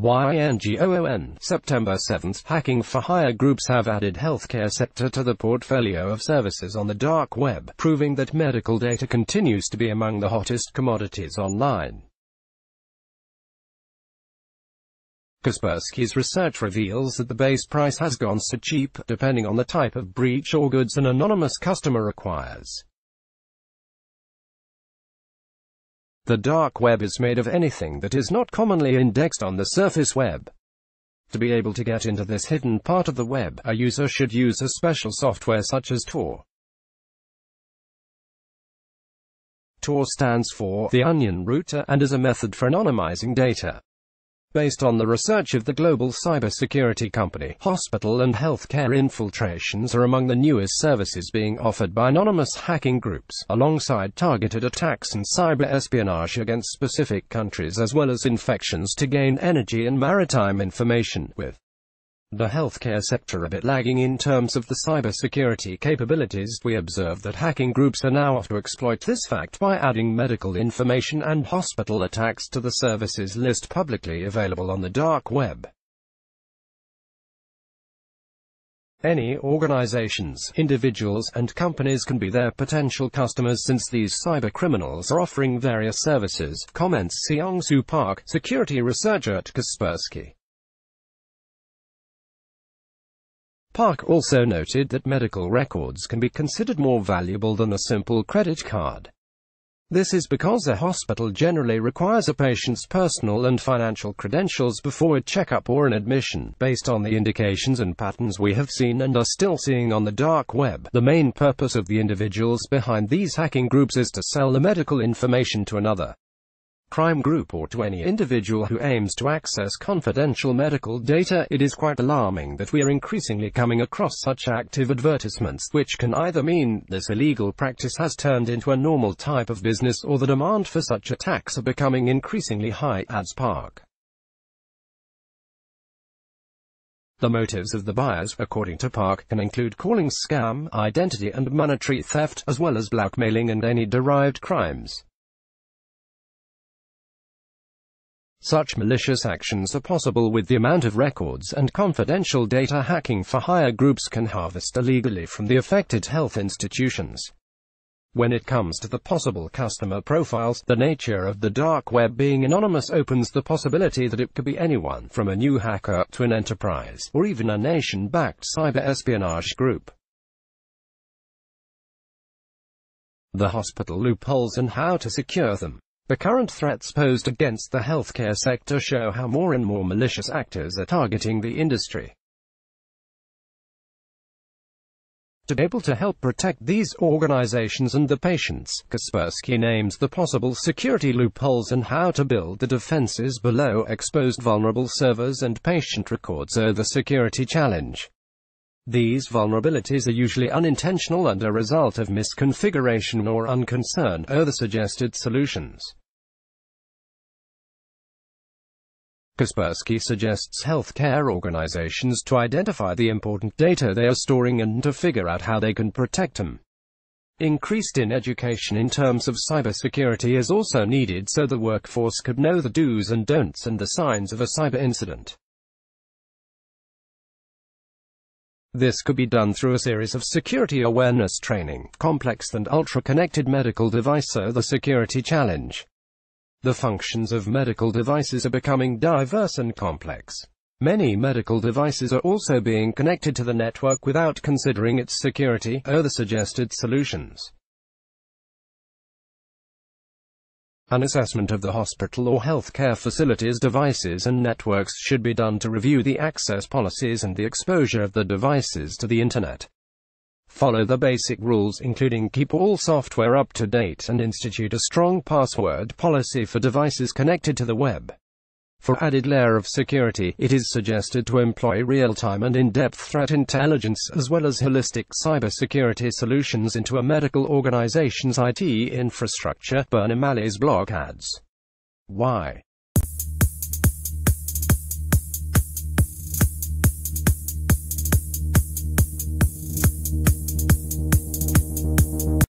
YANGOON. September 7. Hacking for hire groups have added healthcare sector to the portfolio of services on the dark web, proving that medical data continues to be among the hottest commodities online. Kaspersky's research reveals that the base price has gone so cheap, depending on the type of breach or goods an anonymous customer requires. The dark web is made of anything that is not commonly indexed on the surface web. To be able to get into this hidden part of the web, a user should use a special software such as Tor. Tor stands for The Onion Router and is a method for anonymizing data. Based on the research of the global cybersecurity company, hospital and healthcare infiltrations are among the newest services being offered by anonymous hacking groups, alongside targeted attacks and cyber espionage against specific countries as well as infections to gain energy and maritime information, with the healthcare sector a bit lagging in terms of the cybersecurity capabilities. We observe that hacking groups are now off to exploit this fact by adding medical information and hospital attacks to the services list publicly available on the dark web. Any organizations, individuals, and companies can be their potential customers since these cybercriminals are offering various services, comments Seong-Soo Park, security researcher at Kaspersky. Park also noted that medical records can be considered more valuable than a simple credit card. This is because a hospital generally requires a patient's personal and financial credentials before a checkup or an admission. Based on the indications and patterns we have seen and are still seeing on the dark web, the main purpose of the individuals behind these hacking groups is to sell the medical information to another crime group or to any individual who aims to access confidential medical data. It is quite alarming that we are increasingly coming across such active advertisements, which can either mean this illegal practice has turned into a normal type of business or the demand for such attacks are becoming increasingly high, adds Park. The motives of the buyers, according to Park, can include calling scam, identity and monetary theft, as well as blackmailing and any derived crimes. Such malicious actions are possible with the amount of records and confidential data hacking for hire groups can harvest illegally from the affected health institutions. When it comes to the possible customer profiles, the nature of the dark web being anonymous opens the possibility that it could be anyone, from a new hacker to an enterprise, or even a nation-backed cyber espionage group. The hospital loopholes and how to secure them. The current threats posed against the healthcare sector show how more and more malicious actors are targeting the industry. To be able to help protect these organizations and the patients, Kaspersky names the possible security loopholes and how to build the defenses below. Exposed vulnerable servers and patient records are the security challenge. These vulnerabilities are usually unintentional and a result of misconfiguration or unconcern, are the suggested solutions. Kaspersky suggests healthcare organizations to identify the important data they are storing and to figure out how they can protect them. Increased education in terms of cybersecurity is also needed so the workforce could know the do's and don'ts and the signs of a cyber incident. This could be done through a series of security awareness training. Complex and ultra-connected medical devices are the security challenge. The functions of medical devices are becoming diverse and complex. Many medical devices are also being connected to the network without considering its security, are the suggested solutions. An assessment of the hospital or healthcare facilities' devices and networks should be done to review the access policies and the exposure of the devices to the Internet. Follow the basic rules, including keep all software up to date and institute a strong password policy for devices connected to the web. For added layer of security, it is suggested to employ real-time and in-depth threat intelligence, as well as holistic cybersecurity solutions into a medical organization's IT infrastructure. Burnham Alley's blog adds. Why?